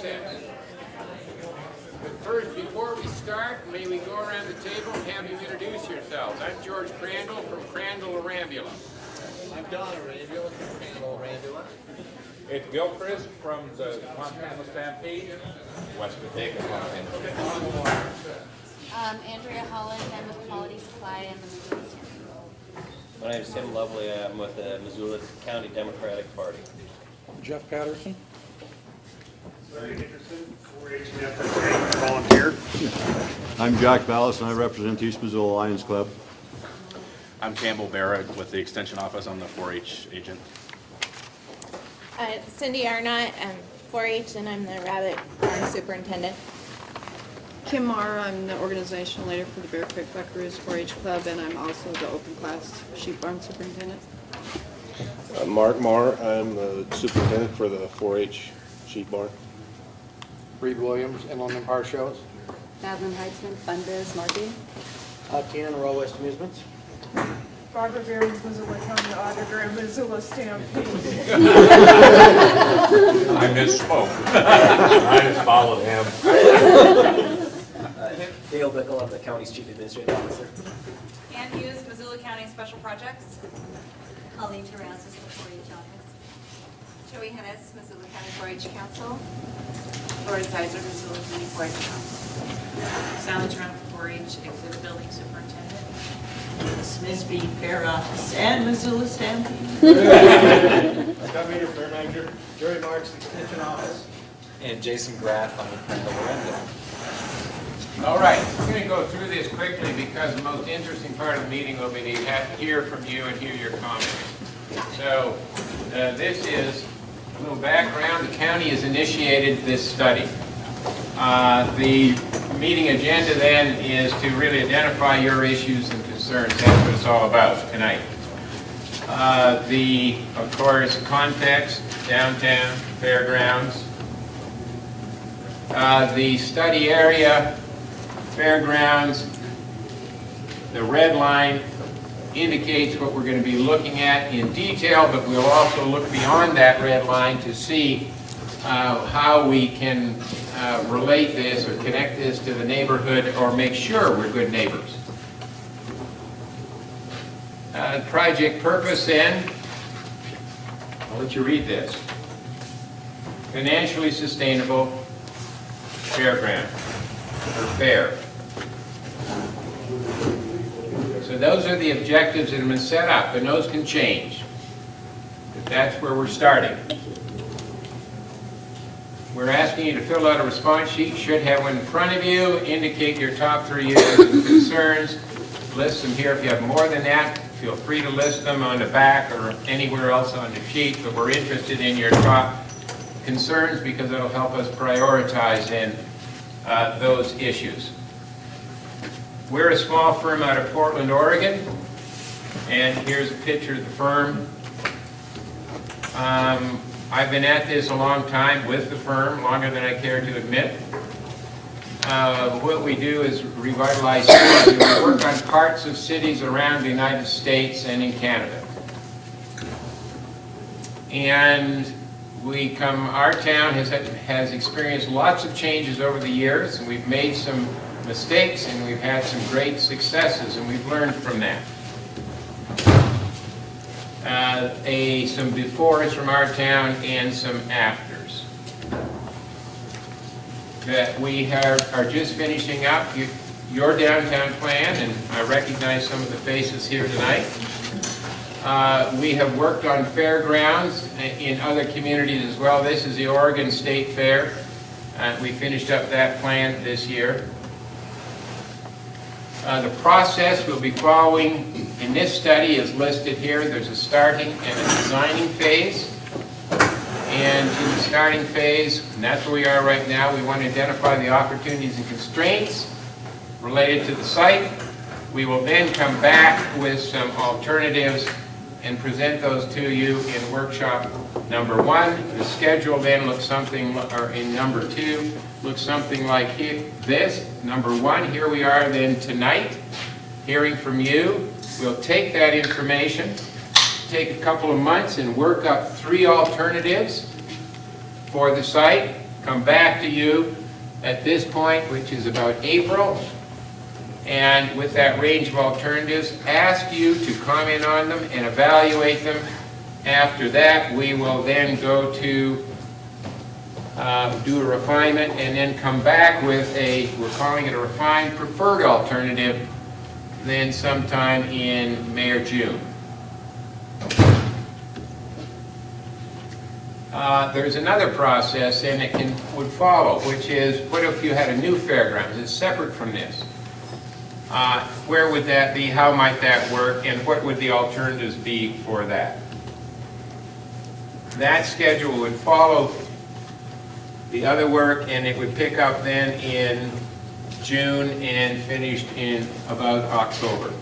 process. But first, before we start, may we go around the table and have you introduce yourselves. I'm George Crandall from Crandall Arambula. I'm Don Arambula from Crandall Arambula. It's Gilchrist from the Montana Stampede, West Batavia, Montana. Andrea Holland, I'm with Quality Supply and the Missoula Stampede. My name is Tim Lovely. I'm with the Missoula County Democratic Party. Jeff Patterson. Larry Dickerson, 4-H FFA volunteer. I'm Jack Ballas, and I represent East Missoula Lions Club. I'm Campbell Barrett with the Extension Office. I'm the 4-H agent. Cindy Arnott, I'm 4-H, and I'm the Rabbit Barn Superintendent. Kim Mara, I'm the organizational leader for the Bear Creek Buckaroos 4-H Club, and I'm also the open class sheep barn superintendent. Mark Marr, I'm the superintendent for the 4-H sheep barn. Reed Williams, Inland Empire Shows. Madeline Heitzman, Fun Biz Marketing. Ken Royal West Amusements. Barbara Behrens, Missoula County Auditor, and Missoula Stampede. I misspoke. I just followed him. Dale Bickle, I'm the county's chief administrative officer. Ann Hughes, Missoula County Special Projects. Colleen Terrazas, the 4-H office. Joey Hennis, Missoula County 4-H Council. Lori Sizer, Missoula County 4-H Council. Sally Trump, 4-H Exhibit Building Superintendent. Smith B. Fair Office, and Missoula Stampede. Scott Meter, Fair Manager. Jerry Marks, Extension Office. And Jason Graff, I'm with Crandall Arambula. All right, we're going to go through this quickly because the most interesting part of the meeting will be to hear from you and hear your comments. So this is a little background. The county has initiated this study. The meeting agenda then is to really identify your issues and concerns. That's what it's all about tonight. Of course, context, downtown, fairgrounds. The study area, fairgrounds, the red line indicates what we're going to be looking at in detail, but we'll also look beyond that red line to see how we can relate this or connect this to the neighborhood or make sure we're good neighbors. Project purpose then, I'll let you read this. Financially sustainable fairground, or fair. So those are the objectives that have been set up, and those can change. But that's where we're starting. We're asking you to fill out a response sheet. You should have one in front of you. Indicate your top 3 issues and concerns. List them here. If you have more than that, feel free to list them on the back or anywhere else on the sheet. But we're interested in your top concerns because it'll help us prioritize in those issues. We're a small firm out of Portland, Oregon, and here's a picture of the firm. I've been at this a long time with the firm, longer than I care to admit. What we do is revitalize cities. We work on parts of cities around the United States and in Canada. And our town has experienced lots of changes over the years, and we've made some mistakes, and we've had some great successes, and we've learned from that. Some befores from our town and some afters. That we are just finishing up your downtown plan, and I recognize some of the faces here tonight. We have worked on fairgrounds in other communities as well. This is the Oregon State Fair. We finished up that plan this year. The process we'll be following in this study is listed here. There's a starting and a designing phase. And in the starting phase, and that's where we are right now, we want to identify the opportunities and constraints related to the site. We will then come back with some alternatives and present those to you in workshop number 1. The schedule then looks something, or in number 2, looks something like this. Number 1, here we are then tonight, hearing from you. We'll take that information, take a couple of months and work up 3 alternatives for the site. come back to you at this point, which is about April, and with that range of alternatives, ask you to comment on them and evaluate them. After that, we will then go to do a refinement and then come back with we're calling it a refined preferred alternative, then sometime in May or June. There's another process and it would follow, which is, what if you had a new fairgrounds? It's separate from this. Where would that be? How might that work? And what would the alternatives be for that? That schedule would follow the other work, and it would pick up then in June and finished in about October.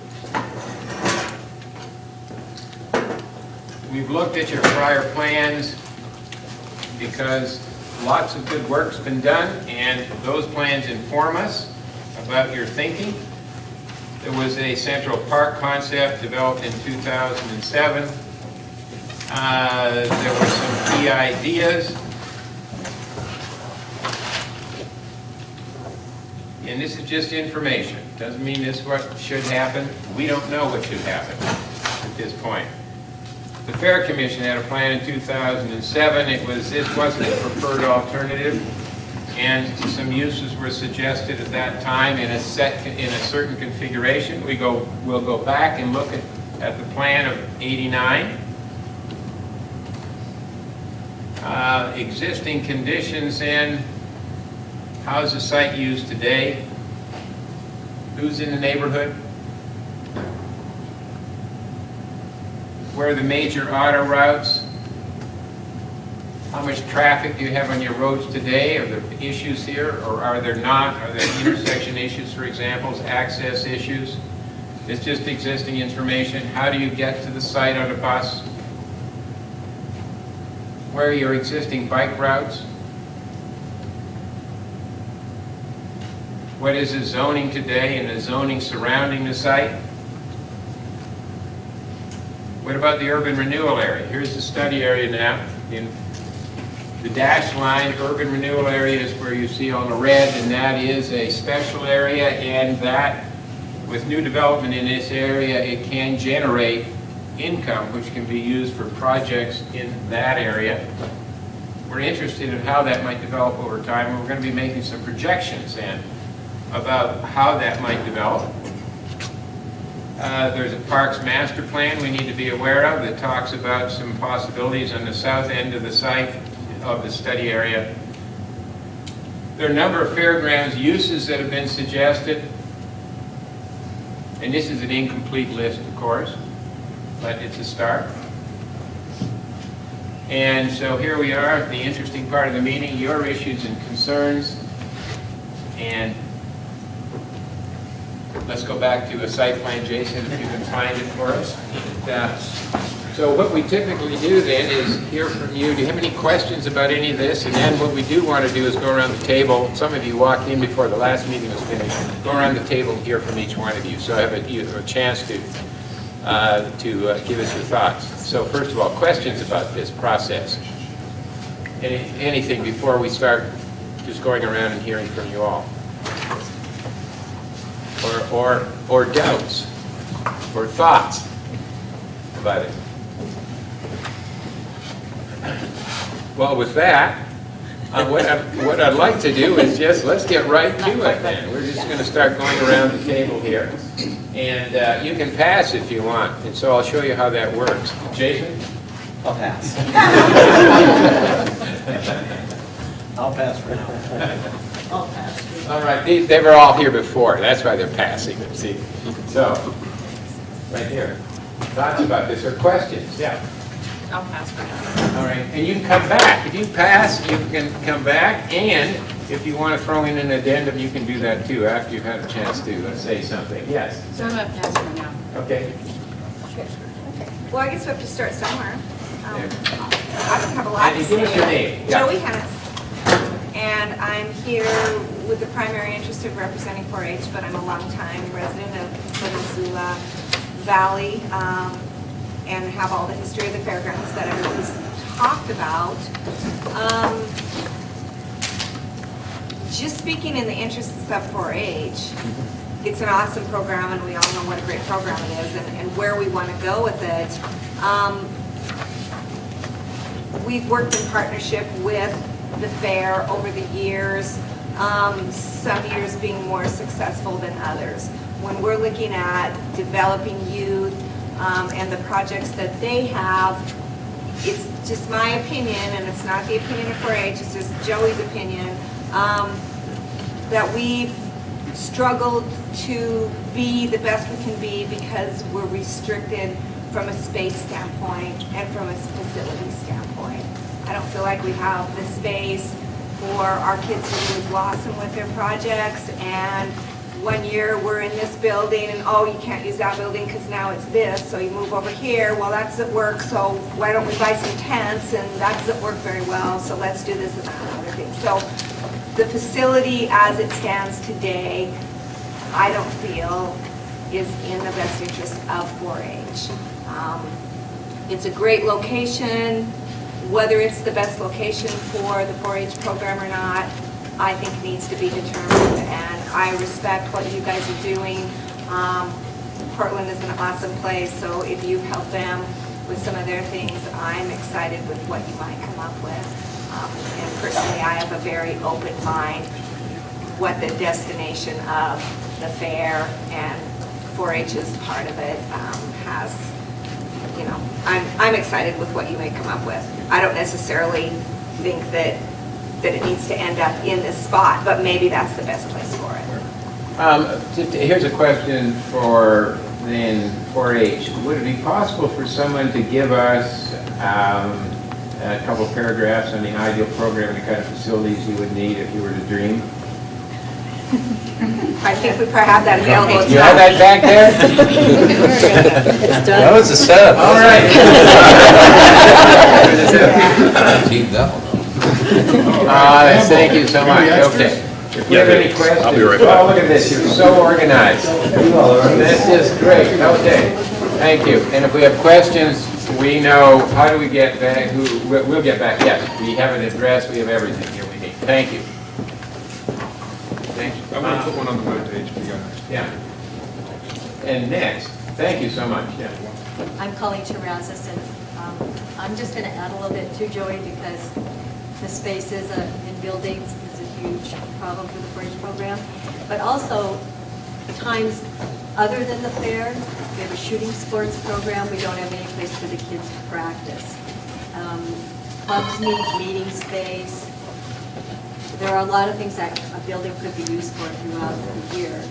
We've looked at your prior plans because lots of good work's been done, and those plans inform us about your thinking. There was a Central Park concept developed in 2007. There were some key ideas. And this is just information. Doesn't mean this is what should happen. We don't know what should happen at this point. The Fair Commission had a plan in 2007. This wasn't a preferred alternative, and some uses were suggested at that time in a certain configuration. We'll go back and look at the plan of '89. Existing conditions in. How's the site used today? Who's in the neighborhood? Where are the major auto routes? How much traffic do you have on your roads today? Are there issues here, or are there not? Are there intersection issues, for example, access issues? It's just existing information. How do you get to the site on a bus? Where are your existing bike routes? What is the zoning today and the zoning surrounding the site? What about the urban renewal area? Here's the study area now. In the dashed line, urban renewal area is where you see all the red, and that is a special area, and that, with new development in this area, it can generate income which can be used for projects in that area. We're interested in how that might develop over time, and we're going to be making some projections then about how that might develop. There's a Parks Master Plan we need to be aware of that talks about some possibilities on the south end of the site of the study area. There are a number of fairgrounds uses that have been suggested, and this is an incomplete list, of course, but it's a start. And so here we are, the interesting part of the meeting, your issues and concerns. And let's go back to a site plan, Jason, if you can find it for us. So what we typically do then is hear from you. Do you have any questions about any of this? And then what we do want to do is go around the table. Some of you walked in before the last meeting was finished. Go around the table and hear from each one of you. So I have a chance to give us your thoughts. So first of all, questions about this process. Anything before we start just going around and hearing from you all? Or doubts, or thoughts about it. Well, with that, what I'd like to do is let's get right to it then. We're just going to start going around the table here. And you can pass if you want, and so I'll show you how that works. Jason? I'll pass. I'll pass for now. I'll pass. All right, they were all here before. That's why they're passing them, see? So, right here. Thoughts about this or questions? Yeah. I'll pass for now. All right, and you can come back. If you pass, you can come back, and if you want to throw in an addendum, you can do that too after you've had a chance to say something. Yes? So I'm going to pass for now. Okay. Well, I guess we have to start somewhere. I don't have a lot to And give us your say. name. Yeah. Joey Hennis. And I'm here with the primary interest of representing 4-H, but I'm a longtime resident of the Missoula Valley and have all the history of the fairgrounds that everybody's talked about. just speaking in the interests of 4-H, it's an awesome program, and we all know what a great program it is, and where we want to go with it. We've worked in partnership with the fair over the years, some years being more successful than others. When we're looking at developing youth and the projects that they have, it's just my opinion, and it's not the opinion of 4-H, it's just Joey's opinion, that we've struggled to be the best we can be because we're restricted from a space standpoint and from a facility standpoint. I don't feel like we have the space for our kids to really blossom with their projects, and one year we're in this building and oh, you can't use that building because now it's this, so you move over here. Well, that doesn't work, so why don't we buy some tents, and that doesn't work very well, so let's do this and that and other thing. So the facility as it stands today, I don't feel is in the best interest of 4-H. It's a great location. Whether it's the best location for the 4-H program or not, I think needs to be determined, and I respect what you guys are doing. Portland is an awesome place, so if you've helped them with some of their things, I'm excited with what you might come up with. And personally, I have a very open mind what the destination of the fair and 4-H is part of it has. You know, I'm excited with what you may come up with. I don't necessarily think that it needs to end up in this spot, but maybe that's the best place for it. Here's a question for then 4-H. Would it be possible for someone to give us a couple paragraphs on the ideal program, the kind of facilities you would need if you were to dream? I think we probably have that available. You have that back there? That was a setup. All right. Thank you so much. Okay. If you have any questions, I'll be right back. oh, look at this. You're so organized. That's just great. Okay. Thank you. And if we have questions, we know, how do we get back? We'll get back. Yes, we have an address. We have everything here we need. Thank you. Thank you. I'm going to put one on the webpage if you guys. Yeah. And next, thank you so much. Yeah. I'm Colleen Terrazas, and I'm just going to add a little bit to Joey because the spaces in buildings is a huge problem for the 4-H program. But also, times other than the fair, we have a shooting sports program. We don't have any place for the kids to practice. Clubs need meeting space. There are a lot of things that a building could be used for throughout the year,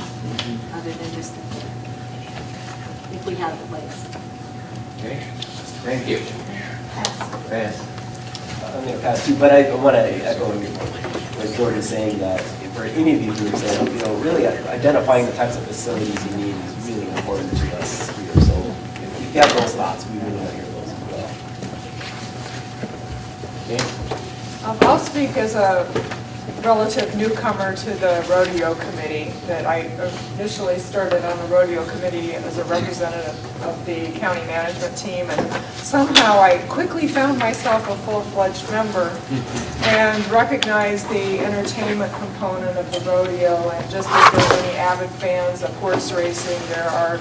other than just the fair, if we have the place. Okay. Thank you. Pass. I'm going to pass too, but I want to echo what George is saying, that for any of these groups, that, you know, really identifying the types of facilities you need is really important to us here. So if you have those thoughts, we really want to hear those as well. Okay. I'll speak as a relative newcomer to the rodeo committee. That I initially started on the rodeo committee as a representative of the county management team, and somehow I quickly found myself a full-fledged member and recognized the entertainment component of the rodeo. And just as there are many avid fans of horse racing, there are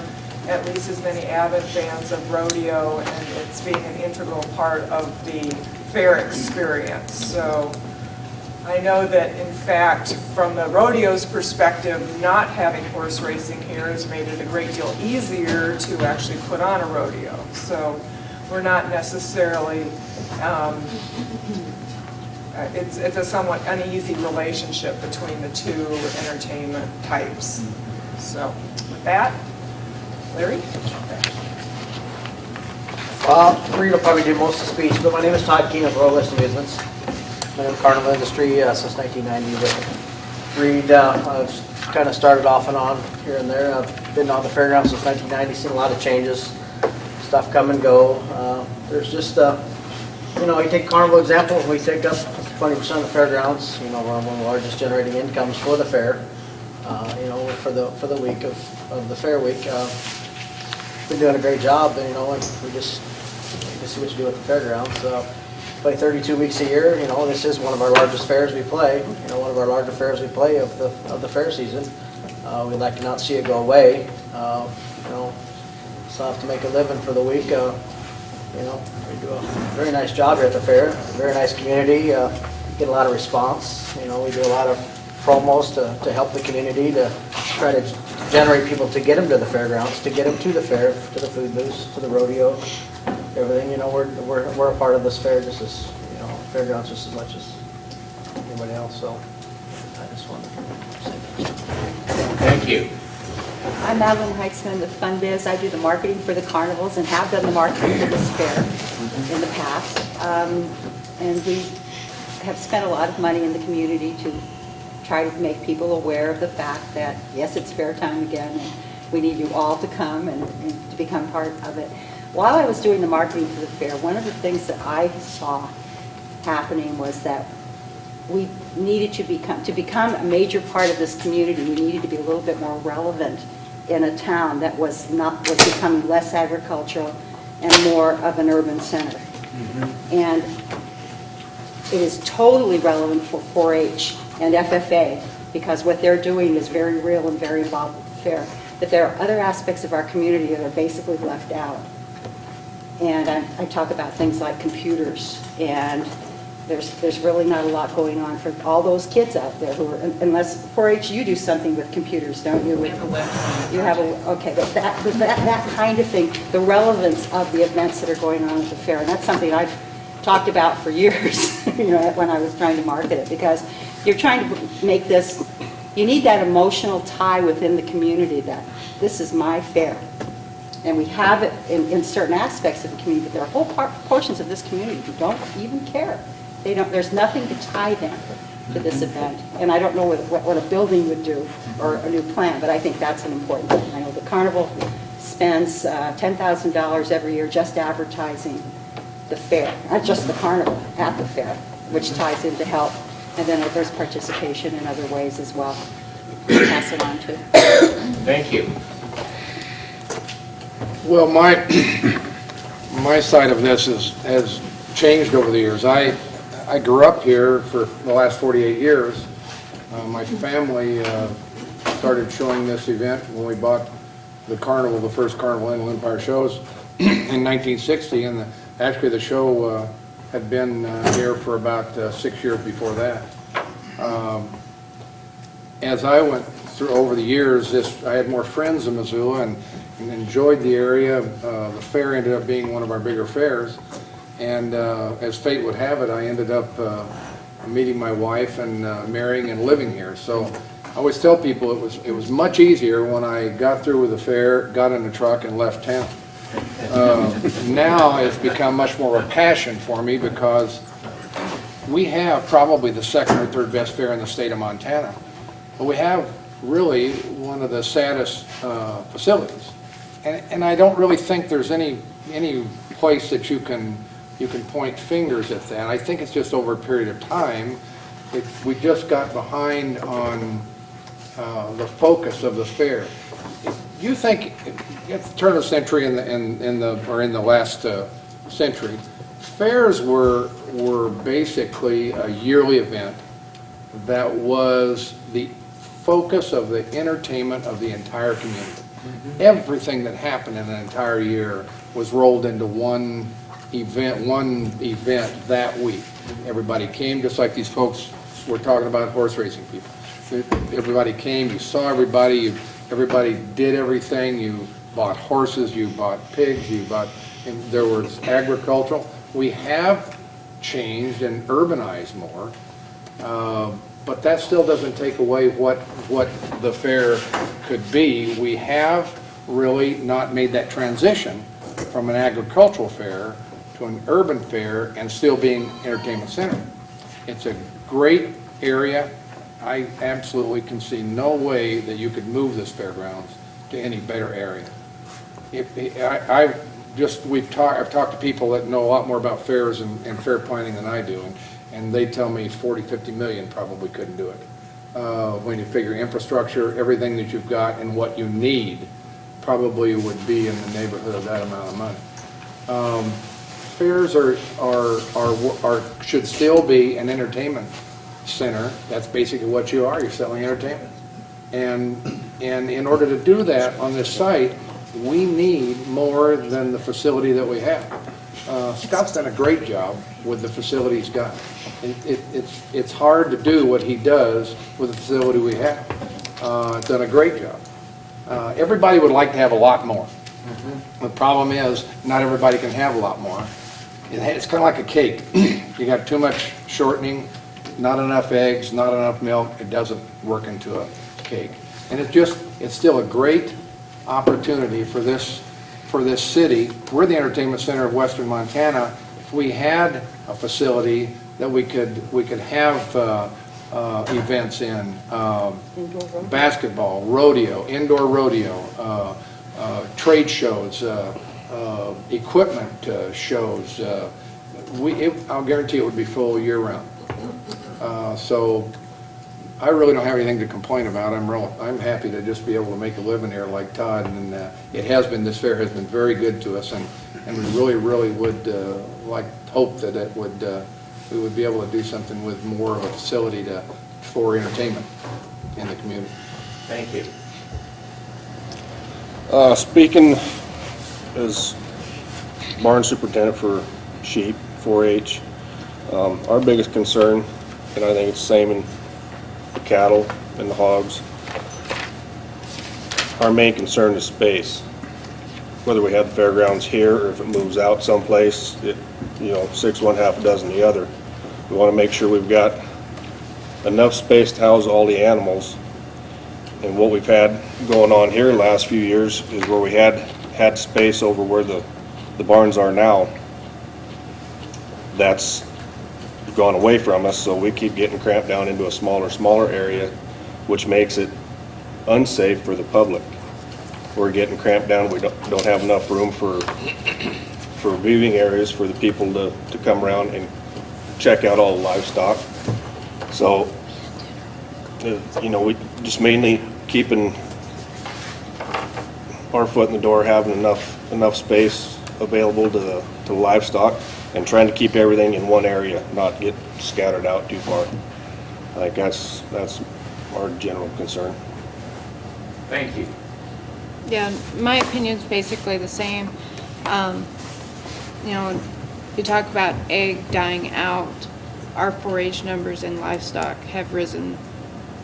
at least as many avid fans of rodeo, and it's being an integral part of the fair experience. So I know that, in fact, from the rodeo's perspective, not having horse racing here has made it a great deal easier to actually put on a rodeo. So we're not necessarily, it's a somewhat uneasy relationship between the two entertainment types. So with that, Larry? Rita probably did most of the speech, but my name is Todd King of Royal West Amusements. Been in the carnival industry since 1990 with Reed. I've kind of started off and on here and there. I've been on the fairgrounds since 1990, seen a lot of changes, stuff come and go. There's just, you know, you take carnival example, we take up 20% of the fairgrounds. You know, we're one of the largest generating incomes for the fair. You know, for the week of the fair week. Been doing a great job, you know, and we just see what you do at the fairgrounds. play 32 weeks a year. You know, this is one of our largest fairs we play, you know, one of our larger fairs we play of the fair season. We'd like to not see it go away. You know, still have to make a living for the week. You know, we do a very nice job here at the fair, very nice community, get a lot of response. You know, we do a lot of promos to help the community, to try to generate people to get them to the fairgrounds, to get them to the fair, to the food booths, to the rodeo, everything. You know, we're a part of this fair just as, you know, fairgrounds just as much as anybody else, so I just wanted to say that. Thank you. I'm Madeline Heitzman with Fun Biz. I do the marketing for the carnivals and have done the marketing for this fair in the past. And we have spent a lot of money in the community to try to make people aware of the fact that, yes, it's fair time again, and we need you all to come and to become part of it. While I was doing the marketing for the fair, one of the things that I saw happening was that we needed to become a major part of this community. We needed to be a little bit more relevant in a town that was becoming less agricultural and more of an urban center. And it is totally relevant for 4-H and FFA, because what they're doing is very real and very involved with the fair. But there are other aspects of our community that are basically left out. And I talk about things like computers, and there's really not a lot going on for all those kids out there who are, unless 4-H, you do something with computers, don't you? We have a website. You have okay, but that kind of thing, the relevance of the events that are going on at the fair, and that's something I've talked about for years, you know, when I was trying to market it, because you're trying to make this, you need that emotional tie within the community that this is my fair. And we have it in certain aspects of the community, but there are whole portions of this community who don't even care. There's nothing to tie them to this event. And I don't know what a building would do or a new plan, but I think that's an important thing. I know the Carnival spends $10,000 every year just advertising the fair, not just the Carnival, at the fair, which ties into health. And then there's participation in other ways as well. Pass it on to. Thank you. Well, my side of this has changed over the years. I grew up here for the last 48 years. My family started showing this event when we bought the Carnival, the first Carnival Inland Empire shows in 1960, and actually the show had been here for about 6 years before that. As I went through over the years, I had more friends in Missoula and enjoyed the area. The fair ended up being one of our bigger fairs, and as fate would have it, I ended up meeting my wife and marrying and living here. So I always tell people it was much easier when I got through with the fair, got in the truck, and left town. Now it's become much more of a passion for me, because we have probably the second or third best fair in the state of Montana, but we have really one of the saddest facilities. And I don't really think there's any place that you can point fingers at that. I think it's just over a period of time. We just got behind on the focus of the fair. You think at the turn of the century in the last century, fairs were basically a yearly event that was the focus of the entertainment of the entire community. Everything that happened in an entire year was rolled into one event that week. Everybody came, just like these folks were talking about horse racing people. Everybody came, you saw everybody, everybody did everything. You bought horses, you bought pigs, and there was agricultural. We have changed and urbanized more, but that still doesn't take away what the fair could be. We have really not made that transition from an agricultural fair to an urban fair and still being entertainment center. It's a great area. I absolutely can see no way that you could move this fairgrounds to any better area. I've talked to people that know a lot more about fairs and fair planning than I do, and they tell me 40, 50 million probably couldn't do it. When you figure infrastructure, everything that you've got and what you need probably would be in the neighborhood of that amount of money. fairs should still be an entertainment center. That's basically what you are. You're selling entertainment. And in order to do that on this site, we need more than the facility that we have. Scott's done a great job with the facility he's got. It's hard to do what he does with the facility we have. It's done a great job. Everybody would like to have a lot more. The problem is, not everybody can have a lot more. It's kind of like a cake. You got too much shortening, not enough eggs, not enough milk, it doesn't work into a cake. And it's still a great opportunity for this city. We're the entertainment center of Western Montana. If we had a facility that we could have events in, basketball, rodeo, indoor rodeo, trade shows, equipment shows, I'll guarantee it would be full year-round. So I really don't have anything to complain about. I'm happy to just be able to make a living here like Todd, and this fair has been very good to us, and we really would hope that we would be able to do something with more of a facility for entertainment in the community. Thank you. Speaking as barn superintendent for sheep, 4-H, our biggest concern, and I think it's the same in the cattle and the hogs, our main concern is space. Whether we have the fairgrounds here or if it moves out someplace, 6 one, half a dozen the other. We want to make sure we've got enough space to house all the animals. And what we've had going on here the last few years is where we had space over where the barns are now. That's gone away from us, so we keep getting cramped down into a smaller area, which makes it unsafe for the public. We're getting cramped down. We don't have enough room for viewing areas for the people to come around and check out all the livestock. So, we just mainly keeping our foot in the door, having enough space available to the livestock, and trying to keep everything in one area, not get scattered out too far. I think that's our general concern. Thank you. Yeah, my opinion's basically the same. You talk about egg dying out. Our 4-H numbers in livestock have risen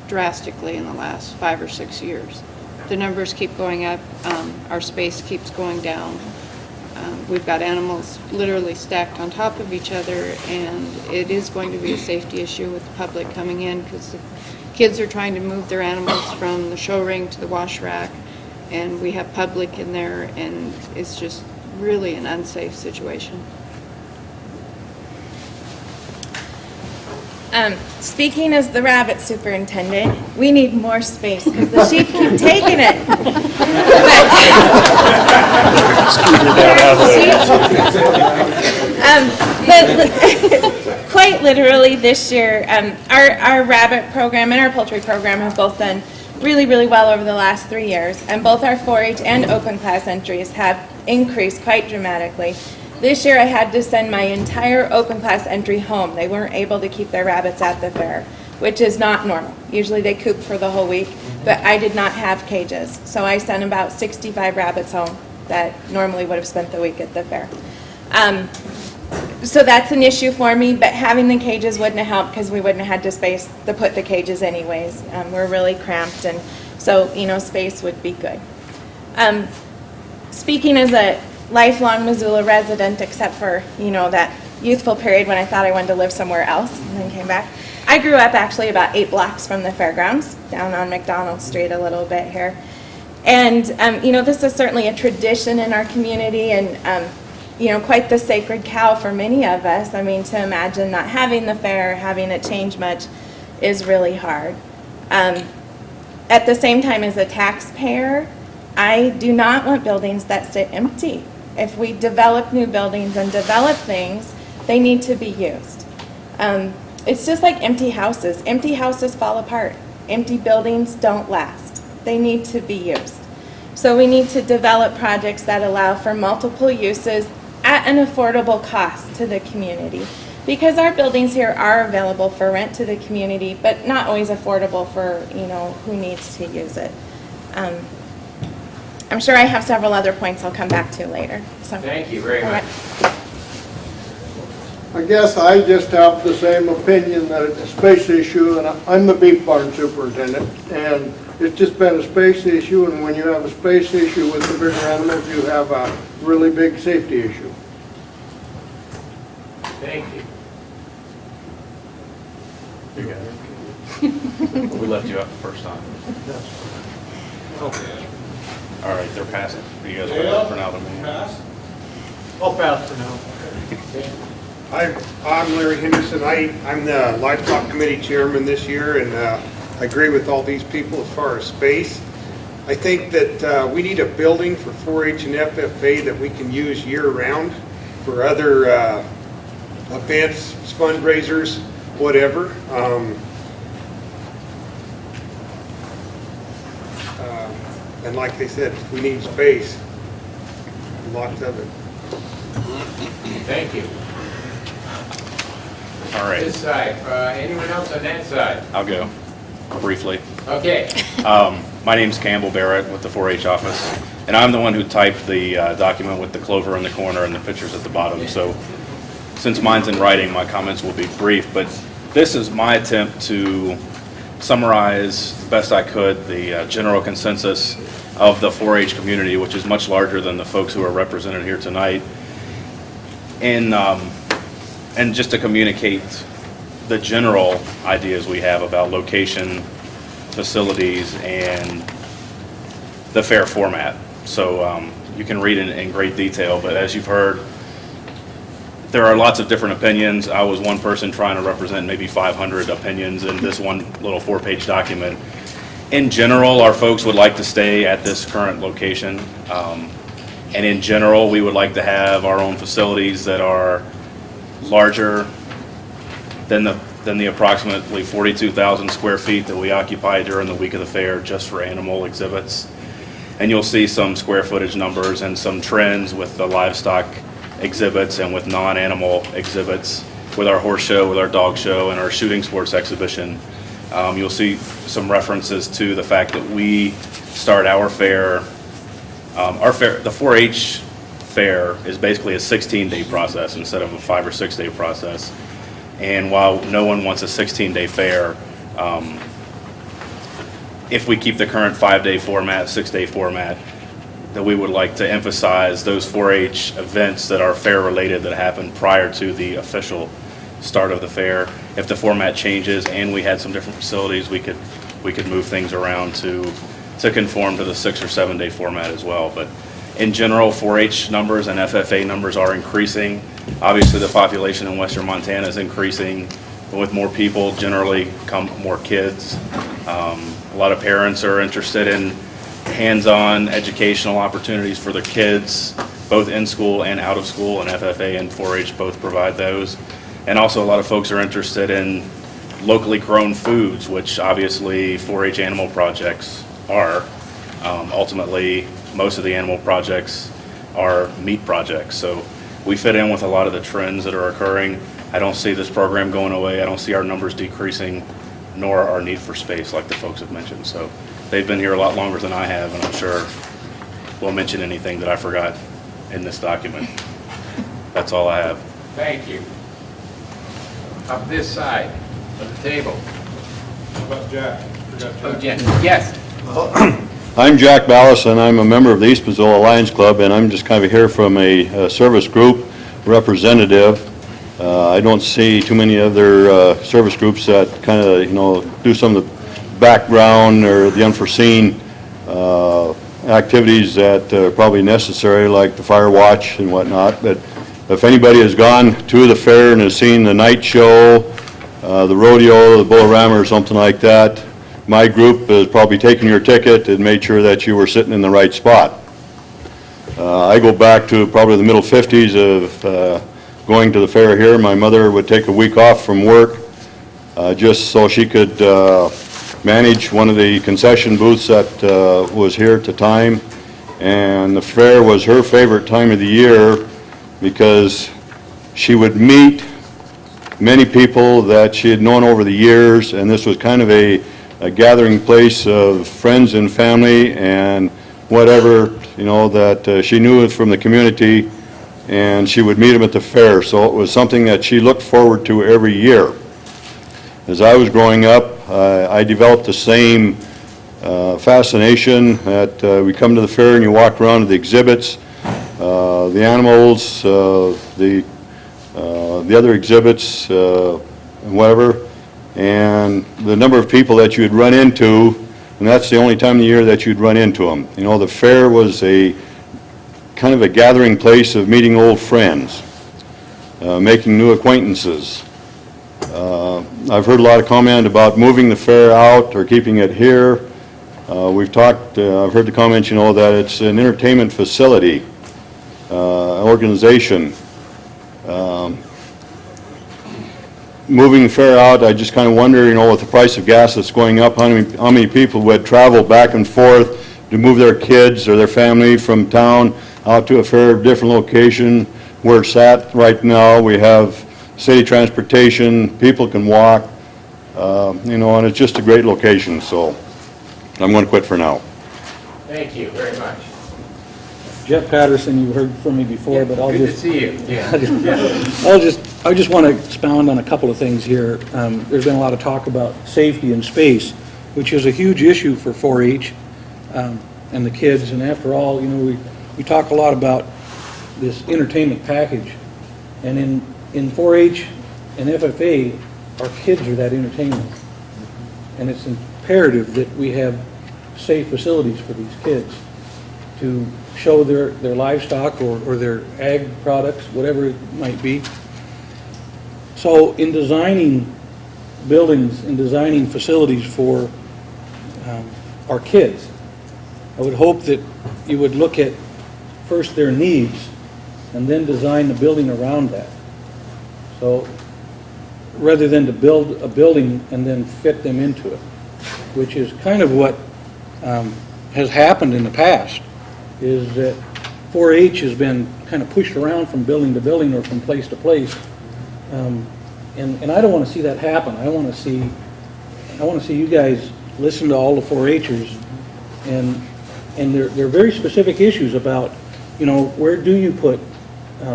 drastically in the last 5 or 6 years. The numbers keep going up. Our space keeps going down. We've got animals literally stacked on top of each other, and it is going to be a safety issue with the public coming in because the kids are trying to move their animals from the show ring to the wash rack, and we have public in there, and it's just really an unsafe situation. Speaking as the rabbit superintendent, we need more space because the sheep keep taking it. But quite literally this year, our rabbit program and our poultry program have both done really, really well over the last 3 years, and both our 4-H and open class entries have increased quite dramatically. This year I had to send my entire open class entry home. They weren't able to keep their rabbits at the fair, which is not normal. Usually they coop for the whole week, but I did not have cages. So I sent about 65 rabbits home that normally would have spent the week at the fair. So that's an issue for me, but having the cages wouldn't have helped because we wouldn't have had the space to put the cages anyways. We're really cramped, and so, space would be good. Speaking as a lifelong Missoula resident, except for, that youthful period when I thought I wanted to live somewhere else and then came back. I grew up actually about 8 blocks from the fairgrounds, down on McDonald Street a little bit here. And, this is certainly a tradition in our community and, quite the sacred cow for many of us. I mean, to imagine not having the fair, having it change much is really hard. At the same time, as a taxpayer, I do not want buildings that sit empty. If we develop new buildings and develop things, they need to be used. It's just like empty houses. Empty houses fall apart. Empty buildings don't last. They need to be used. So we need to develop projects that allow for multiple uses at an affordable cost to the community. Because our buildings here are available for rent to the community, but not always affordable for, who needs to use it. I'm sure I have several other points I'll come back to later. So, Thank you very much. I guess I just have the same opinion that it's a space issue, and I'm the beef barn superintendent, and it's just been a space issue, and when you have a space issue with the bigger animals, you have a really big safety issue. Thank you. You got it. We left you out the first time. Okay. All right, they're passing. Are you guys ready for now to move? Pass? I'll pass for now. I'm Larry Henderson. I'm the Livestock Committee Chairman this year, and I agree with all these people as far as space. I think that we need a building for 4-H and FFA that we can use year-round for other events, fundraisers, whatever. And like they said, we need space, lots of it. Thank you. All right. This side, anyone else on that side? I'll go briefly. Okay. My name's Campbell Barrett with the 4-H office, and I'm the one who typed the document with the clover in the corner and the pictures at the bottom. So since mine's in writing, my comments will be brief, but this is my attempt to summarize the best I could the general consensus of the 4-H community, which is much larger than the folks who are represented here tonight, and just to communicate the general ideas we have about location, facilities, and the fair format. So you can read in great detail, but as you've heard, there are lots of different opinions. I was one person trying to represent maybe 500 opinions in this one little 4-page document. In general, our folks would like to stay at this current location. And in general, we would like to have our own facilities that are larger than the approximately 42,000 square feet that we occupy during the week of the fair just for animal exhibits. And you'll see some square footage numbers and some trends with the livestock exhibits and with non-animal exhibits, with our horse show, with our dog show, and our shooting sports exhibition. You'll see some references to the fact that we start our fair, the 4-H fair is basically a 16-day process instead of a 5 or 6 day process. And while no one wants a 16-day fair, if we keep the current 5-day format, 6-day format, that we would like to emphasize those 4-H events that are fair related that happen prior to the official start of the fair. If the format changes and we had some different facilities, we could move things around to conform to the 6 or 7 day format as well. But in general, 4-H numbers and FFA numbers are increasing. Obviously, the population in western Montana is increasing. With more people, generally come more kids. A lot of parents are interested in hands-on educational opportunities for their kids, both in school and out of school, and FFA and 4-H both provide those. And also a lot of folks are interested in locally grown foods, which obviously 4-H animal projects are. Ultimately, most of the animal projects are meat projects, so we fit in with a lot of the trends that are occurring. I don't see this program going away. I don't see our numbers decreasing, nor our need for space like the folks have mentioned. So they've been here a lot longer than I have, and I'm sure we'll mention anything that I forgot in this document. That's all I have. Thank you. Up this side of the table. How about Jack? Oh, Jen. Yes. I'm Jack Ballas, and I'm a member of the East Missoula Lions Club, and I'm just kind of here from a service group representative. I don't see too many other service groups that kind of, do some of the background or the unforeseen activities that are probably necessary, like the fire watch and whatnot. But if anybody has gone to the fair and has seen the night show, the rodeo, the bull-a-rama or something like that, my group has probably taken your ticket and made sure that you were sitting in the right spot. I go back to probably the middle 50s of going to the fair here. My mother would take a week off from work just so she could manage one of the concession booths that was here at the time. And the fair was her favorite time of the year because she would meet many people that she had known over the years, and this was kind of a gathering place of friends and family and whatever, you know, that she knew from the community, and she would meet them at the fair. So it was something that she looked forward to every year. As I was growing up, I developed the same fascination that we come to the fair and you walk around to the exhibits, the animals, the other exhibits, and whatever, and the number of people that you'd run into, and that's the only time of the year that you'd run into them. You know, the fair was a kind of a gathering place of meeting old friends, making new acquaintances. I've heard a lot of comment about moving the fair out or keeping it here. We've talked, I've heard the comments, you know, that it's an entertainment facility, organization. Moving the fair out, I just kind of wonder, you know, with the price of gas that's going up, how many people would travel back and forth to move their kids or their family from town out to a fair, different location where it's at right now. We have city transportation, people can walk, you know, and it's just a great location, so I'm going to quit for now. Thank you very much. Jeff Patterson, you heard from me before, but I'll Good to just... see you. Yeah. I just want to expound on a couple of things here. There's been a lot of talk about safety in space, which is a huge issue for 4-H and the kids. And after all, you know, we talk a lot about this entertainment package. And in 4-H and FFA, our kids are that entertainment. And it's imperative that we have safe facilities for these kids to show their livestock or their ag products, whatever it might be. So in designing buildings and designing facilities for our kids, I would hope that you would look at first their needs and then design the building around that. So rather than to build a building and then fit them into it, which is kind of what has happened in the past, is that 4-H has been kind of pushed around from building to building or from place to place. And I don't want to see that happen. I want to see you guys listen to all the 4-Hers, and there are very specific issues about, you know, where do you put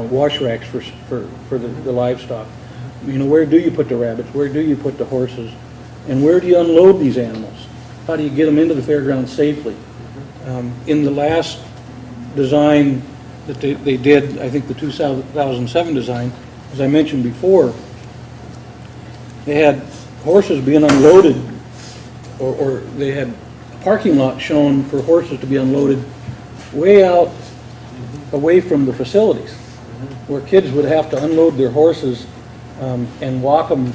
wash racks for the livestock? You know, where do you put the rabbits? Where do you put the horses? And where do you unload these animals? How do you get them into the fairground safely? In the last design that they did, I think the 2007 design, as I mentioned before, they had horses being unloaded, or they had a parking lot shown for horses to be unloaded way out away from the facilities, where kids would have to unload their horses and walk them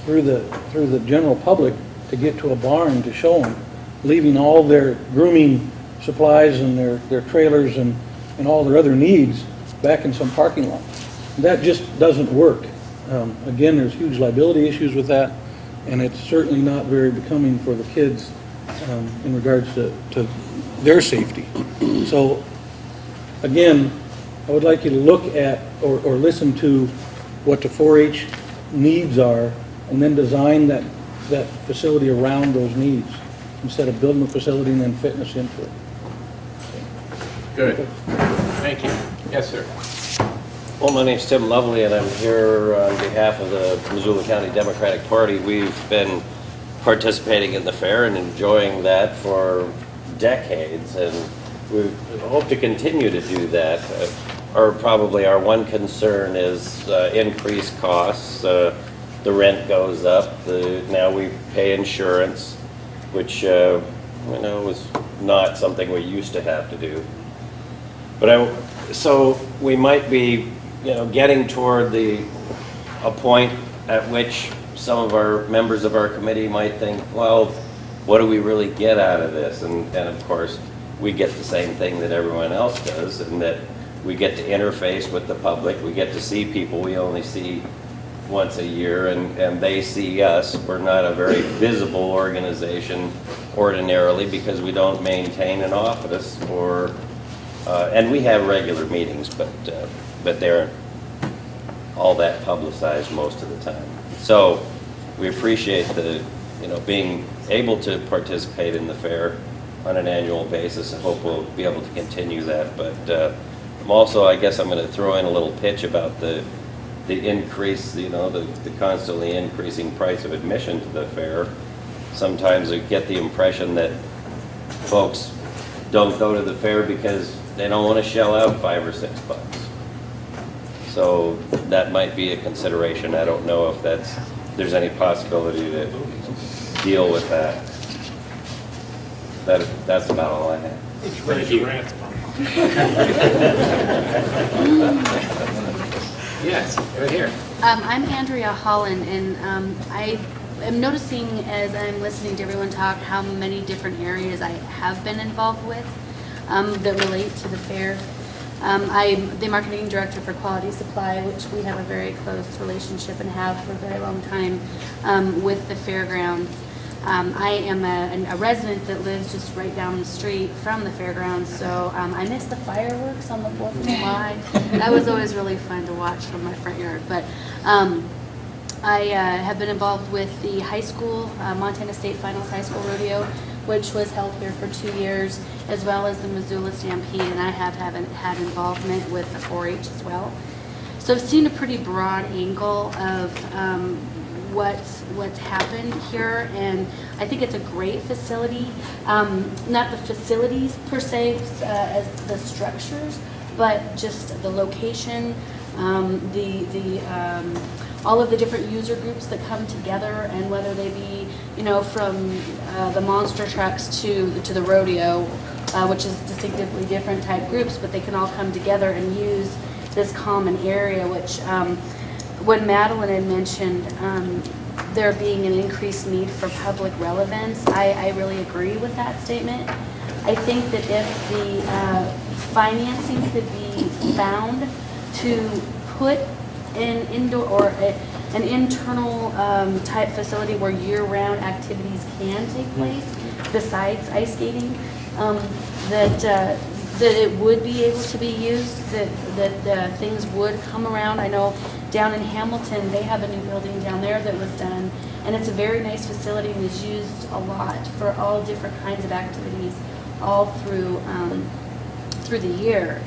through the general public to get to a barn to show them, leaving all their grooming supplies and their trailers and all their other needs back in some parking lot. That just doesn't work. Again, there's huge liability issues with that, and it's certainly not very becoming for the kids in regards to their safety. So, again, I would like you to look at or listen to what the 4-H needs are, and then design that facility around those needs, instead of building a facility and then fitting us into it. Good. Thank you. Yes, sir. Well, my name's Tim Lovely, and I'm here on behalf of the Missoula County Democratic Party. We've been participating in the fair and enjoying that for decades, and we hope to continue to do that. Probably our one concern is increased costs. The rent goes up. Now we pay insurance, which was not something we used to have to do. But so we might be, getting toward a point at which some of our members of our committee might think, well, what do we really get out of this? And of course, we get the same thing that everyone else does, and that we get to interface with the public. We get to see people we only see once a year, and they see us. We're not a very visible organization ordinarily because we don't maintain an office, and we have regular meetings, but but they're all that publicized most of the time. So we appreciate the, being able to participate in the fair on an annual basis, and hope we'll be able to continue that. But I'm also, I guess I'm going to throw in a little pitch about the increase, the constantly increasing price of admission to the fair. Sometimes I get the impression that folks don't go to the fair because they don't want to shell out $5 or $6. So that might be a consideration. I don't know if there's any possibility to deal with that. That's about all I have. Thank you. Yes, right here. I'm Andrea Holland, and I am noticing as I'm listening to everyone talk how many different areas I have been involved with that relate to the fair. I'm the marketing director for Quality Supply, which we have a very close relationship and have for a very long time with the fairgrounds. I am a resident that lives just right down the street from the fairgrounds, so I miss the fireworks on the 4th of July. That was always really fun to watch from my front yard. But I have been involved with the high school, Montana State Finals High School Rodeo, which was held here for 2 years, as well as the Missoula Stampede, and I have had involvement with the 4-H as well. So I've seen a pretty broad angle of what's happened here, and I think it's a great facility. Not the facilities per se as the structures, but just the location, all of the different user groups that come together, and whether they be, from the monster trucks to the rodeo, which is distinctively different type groups, but they can all come together and use this common area, which when Madeline had mentioned there being an increased need for public relevance, I really agree with that statement. I think that if the financing could be found to put an indoor or an internal type facility where year-round activities can take place besides ice skating, that it would be able to be used, that things would come around. I know down in Hamilton, they have a new building down there that was done, and it's a very nice facility and is used a lot for all different kinds of activities all through the year.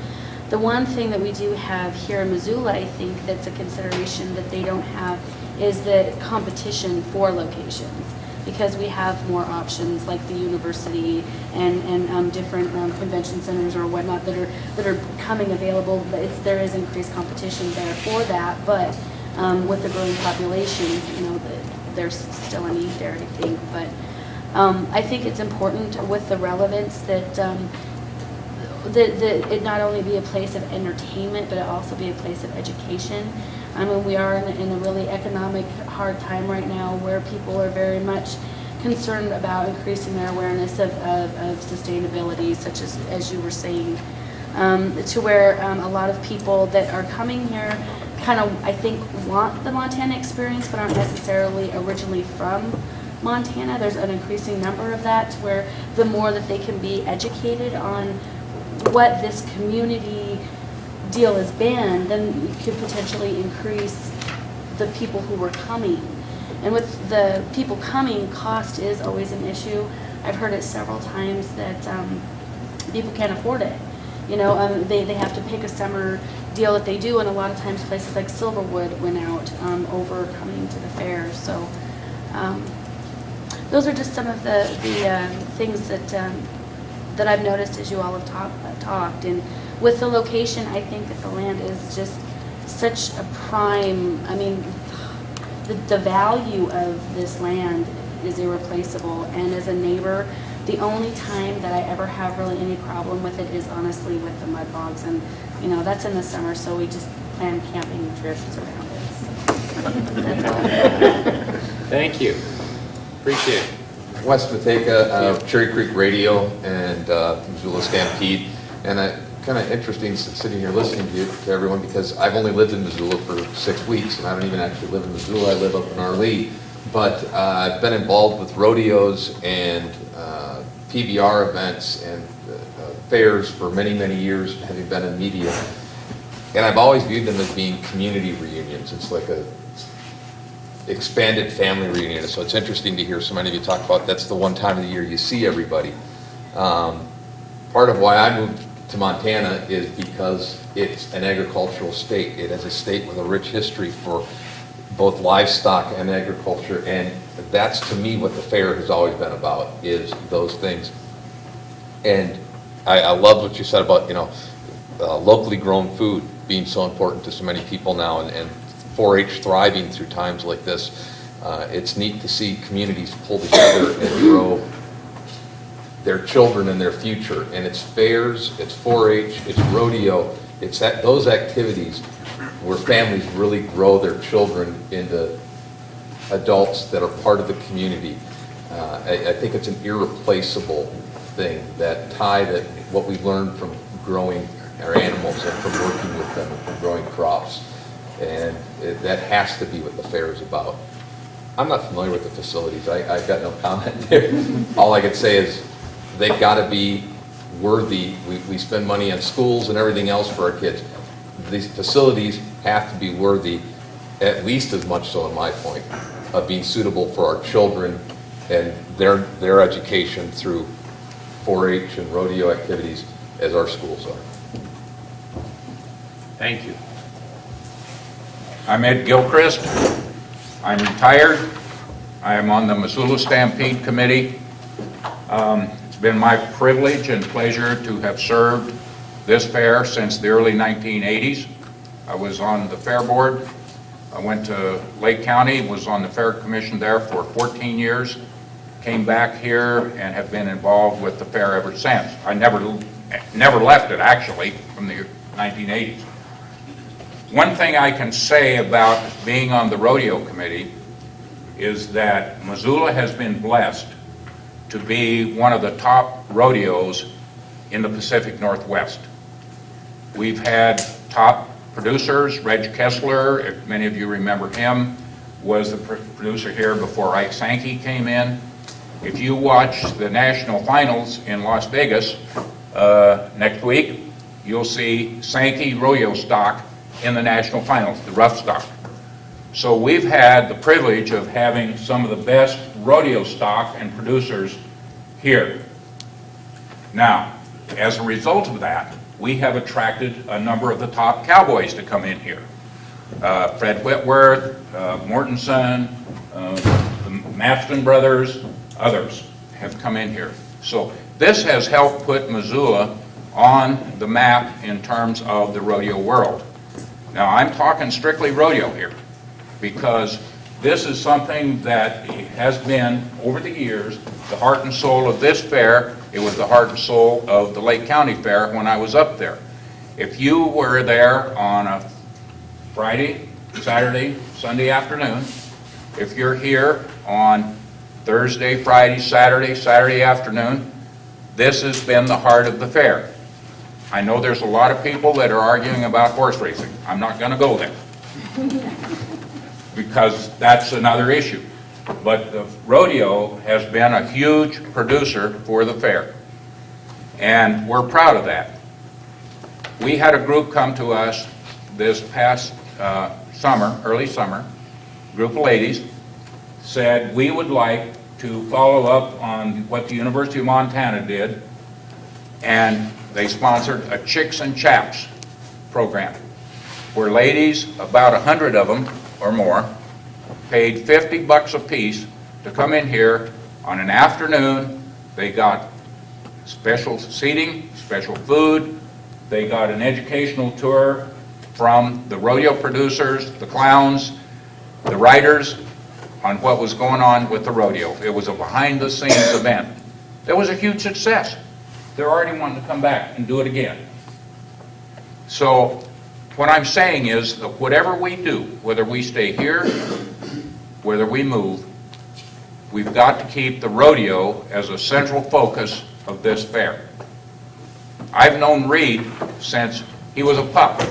The one thing that we do have here in Missoula, I think that's a consideration that they don't have, is the competition for locations, because we have more options like the university and different convention centers or whatnot that are coming available. There is increased competition there for that, but with the growing population, there's still a need there, I think. But I think it's important with the relevance that it not only be a place of entertainment, but it also be a place of education. I mean, we are in a really economic hard time right now where people are very much concerned about increasing their awareness of sustainability, such as you were saying, to where a lot of people that are coming here kind of, I think, want the Montana experience, but aren't necessarily originally from Montana. There's an increasing number of that, where the more that they can be educated on what this community deal has been, then you could potentially increase the people who were coming. And with the people coming, cost is always an issue. I've heard it several times that people can't afford it. They have to pick a summer deal that they do, and a lot of times places like Silverwood went out over coming to the fair. So those are just some of the things that I've noticed as you all have talked. And with the location, I think that the land is just such a prime, the value of this land is irreplaceable. And as a neighbor, the only time that I ever have really any problem with it is honestly with the mud bogs. And, that's in the summer, so we just plan camping trips around it. So that's all. Thank you. Appreciate it. Wes Mateka, Cherry Creek Radio and Missoula Stampede. And kind of interesting sitting here listening to everyone, because I've only lived in Missoula for 6 weeks, and I don't even actually live in Missoula. I live up in Arlee. But I've been involved with rodeos and PBR events and fairs for many, many years, having been in media. And I've always viewed them as being community reunions. It's like a expanded family reunion. So it's interesting to hear so many of you talk about that's the one time of the year you see everybody. Part of why I moved to Montana is because it's an agricultural state. It is a state with a rich history for both livestock and agriculture, and that's to me what the fair has always been about, is those things. And I loved what you said about, locally grown food being so important to so many people now, and 4-H thriving through times like this. It's neat to see communities pull together and grow their children and their future. And it's fairs, it's 4-H, it's rodeo, it's those activities where families really grow their children into adults that are part of the community. I think it's an irreplaceable thing, that tie that what we learned from growing our animals and from working with them and from growing crops. And that has to be what the fair is about. I'm not familiar with the facilities. I've got no comment there. All I could say is they've got to be worthy. We spend money on schools and everything else for our kids. These facilities have to be worthy, at least as much so, in my point, of being suitable for our children and their education through 4-H and rodeo activities as our schools are. Thank you. I'm Ed Gilchrist. I'm retired. I am on the Missoula Stampede Committee. It's been my privilege and pleasure to have served this fair since the early 1980s. I was on the fair board. I went to Lake County, was on the fair commission there for 14 years, came back here and have been involved with the fair ever since. I never left it, actually, from the 1980s. One thing I can say about being on the rodeo committee is that Missoula has been blessed to be one of the top rodeos in the Pacific Northwest. We've had top producers. Reg Kessler, if many of you remember him, was the producer here before Ike Sankey came in. If you watch the national finals in Las Vegas next week, you'll see Sankey rodeo stock in the national finals, the rough stock. So we've had the privilege of having some of the best rodeo stock and producers here. Now, as a result of that, we have attracted a number of the top cowboys to come in here. Fred Whitworth, Mortensen, the Maston brothers, others have come in here. So this has helped put Missoula on the map in terms of the rodeo world. Now, I'm talking strictly rodeo here, because this is something that has been, over the years, the heart and soul of this fair. It was the heart and soul of the Lake County Fair when I was up there. If you were there on a Friday, Saturday, Sunday afternoon, if you're here on Thursday, Friday, Saturday afternoon, this has been the heart of the fair. I know there's a lot of people that are arguing about horse racing. I'm not going to go there, because that's another issue. But the rodeo has been a huge producer for the fair, and we're proud of that. We had a group come to us this past summer, early summer, group of ladies, said we would like to follow up on what the University of Montana did, and they sponsored a Chicks and Chaps program, where ladies, about 100 of them or more, paid $50 a piece to come in here on an afternoon. They got special seating, special food. They got an educational tour from the rodeo producers, the clowns, the riders, on what was going on with the rodeo. It was a behind-the-scenes event. It was a huge success. They're already wanting to come back and do it again. So what I'm saying is that whatever we do, whether we stay here, whether we move, we've got to keep the rodeo as a central focus of this fair. I've known Reed since he was a pup,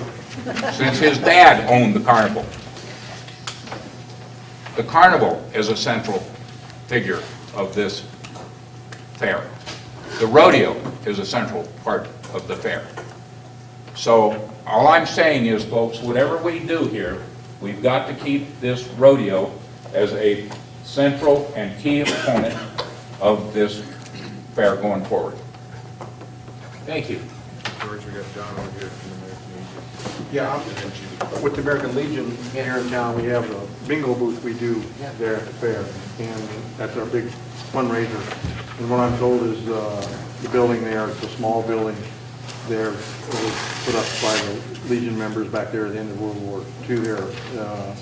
since his dad owned the carnival. The carnival is a central figure of this fair. The rodeo is a central part of the fair. So all I'm saying is, folks, whatever we do here, we've got to keep this rodeo as a central and key component of this fair going forward. Thank you. George, we got John over here from the American Legion. Yeah, with the American Legion here in town, we have a bingo booth we do there at the fair, and that's our big fundraiser. And what I'm told is the building there, it's a small building there, it was put up by the Legion members back there at the end of World War II there,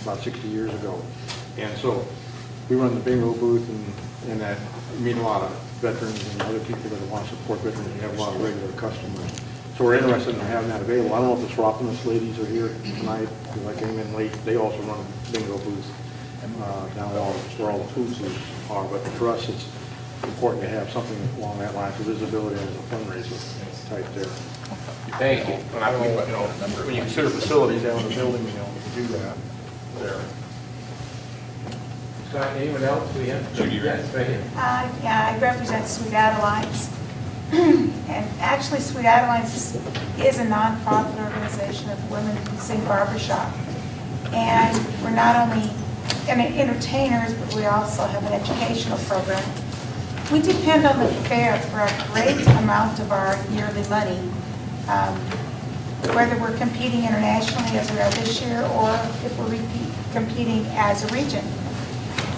about 60 years ago. And so we run the bingo booth, and that meet a lot of veterans and other people that want to support veterans. We have a lot of regular customers. So we're interested in having that available. I don't know if the Swampiness ladies are here tonight, because I came in late. They also run a bingo booth down where all the foods are. But for us, it's important to have something along that line for visibility as a fundraiser type there. Thank you. When you consider facilities down in the building, you know, we can do that there. Scott, anyone else? We have? Yes, right here. Yeah, I represent Sweet Adelines. And actually, Sweet Adelines is a nonprofit organization of women who sing barbershop. And we're not only entertainers, but we also have an educational program. We depend on the fair for a great amount of our yearly money, whether we're competing internationally as we are this year or if we're competing as a region.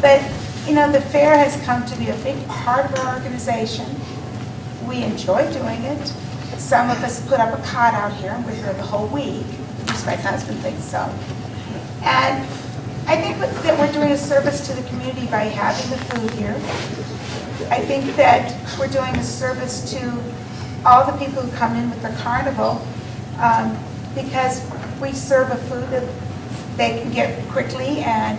But, you know, the fair has come to be a big part of our organization. We enjoy doing it. Some of us put up a cot out here, and we're here the whole week. At least my husband thinks so. And I think that we're doing a service to the community by having the food here. I think that we're doing a service to all the people who come in with the carnival because we serve a food that they can get quickly and,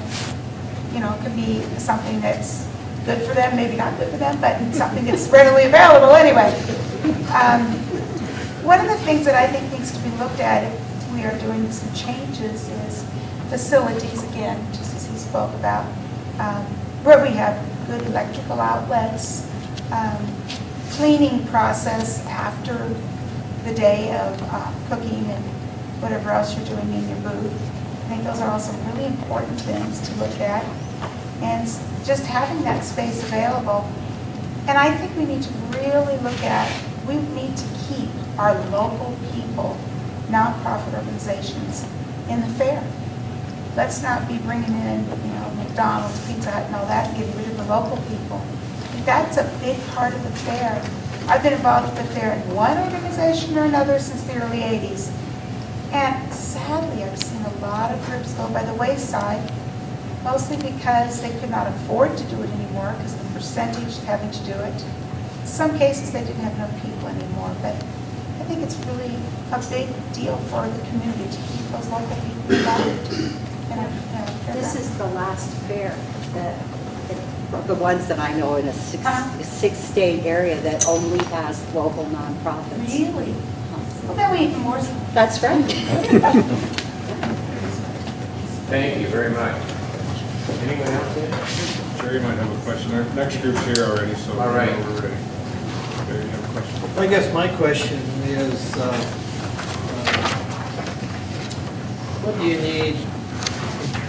you know, it can be something that's good for them, maybe not good for them, but something that's readily available anyway. One of the things that I think needs to be looked at if we are doing some changes is facilities, again, just as he spoke about, where we have good electrical outlets, cleaning process after the day of cooking and whatever else you're doing in your booth. I think those are all some really important things to look at. And just having that space available. And I think we need to really look at, we need to keep our local people, nonprofit organizations, in the fair. Let's not be bringing in, you know, McDonald's, Pizza Hut, and all that, and getting rid of the local people. That's a big part of the fair. I've been involved with the fair in one organization or another since the early 80s. And sadly, I've seen a lot of groups go by the wayside, mostly because they could not afford to do it anymore because of the percentage of having to do it. In some cases, they didn't have enough people anymore, but I think it's really a big deal for the community to keep those local people involved. This is the last fair that, the ones that I know in a six-state area that only has local nonprofits. Really? Well, then we even more. That's right. Thank you very much. Anyone else here? Jerry might have a question. Our next group's here already, so All right. we're ready. Jerry, you have a question? I guess my question is, what do you need in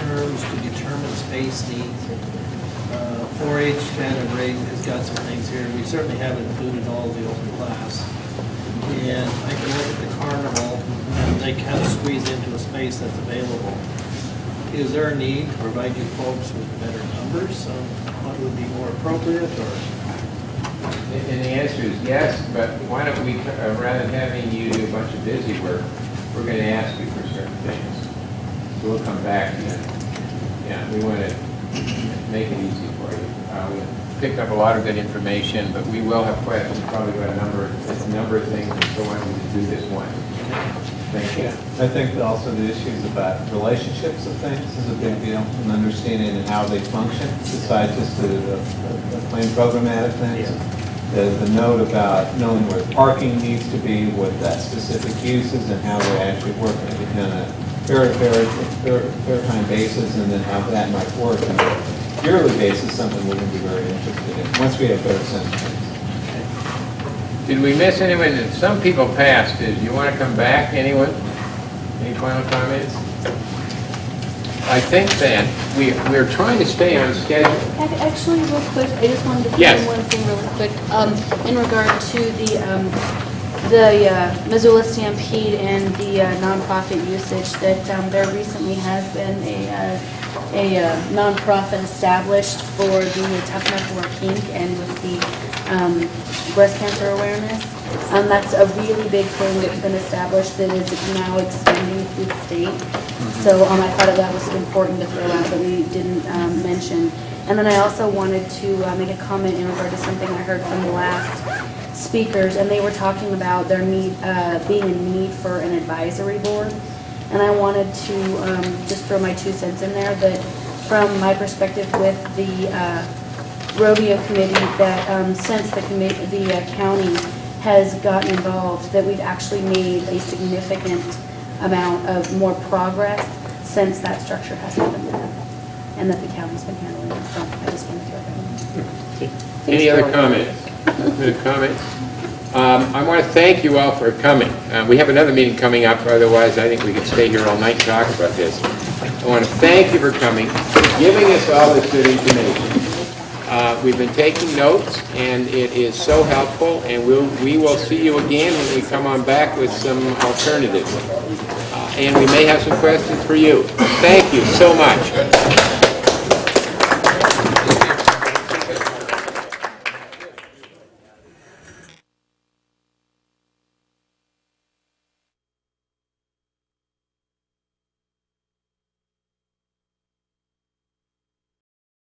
terms to determine space needs? 4-H kind of has got some things here. We certainly haven't included all the open class. And I can look at the carnival, and they kind of squeeze into a space that's available. Is there a need to provide you folks with better numbers on what would be more appropriate, or? And the answer is yes, but why don't we, rather than having you do a bunch of busy work, we're going to ask you for certain things. So we'll come back and, yeah, we want to make it easy for you. We picked up a lot of good information, but we will have questions probably about a number of things, and so why don't we do this one? Thank you. I think also the issues about relationships of things is a big deal, and understanding and how they function, besides just the plain programmatic things. The note about knowing where parking needs to be, what that specific use is, and how we actually work on it on a fair time basis, and then how that might work on a yearly basis, something we're going to be very interested in, once we have better sense of things. Did we miss anyone? Some people passed. Did you want to come back? Anyone? Any final comments? I think that we're trying to stay on schedule. Actually, real quick, I just wanted to put Yes. in one thing really quick. In regard to the Missoula Stampede and the nonprofit usage, that there recently has been a nonprofit established for the Tough Enough to Wear Pink and with the breast cancer awareness. That's a really big thing that's been established that is now extending through the state. So I thought that was important to throw out that we didn't mention. And then I also wanted to make a comment in regard to something I heard from the last speakers, and they were talking about their need, being in need for an advisory board. And I wanted to just throw my 2 cents in there, that from my perspective with the rodeo committee, that since the county has gotten involved, that we've actually made a significant amount of more progress since that structure has happened there, and that the county's been handling it. So I just want to throw that in. Any other comments? Other comments? I want to thank you all for coming. We have another meeting coming up, otherwise I think we could stay here all night and talk about this. I want to thank you for coming, for giving us all this good information. We've been taking notes, and it is so helpful, and we will see you again when we come on back with some alternatives. And we may have some questions for you. Thank you so much.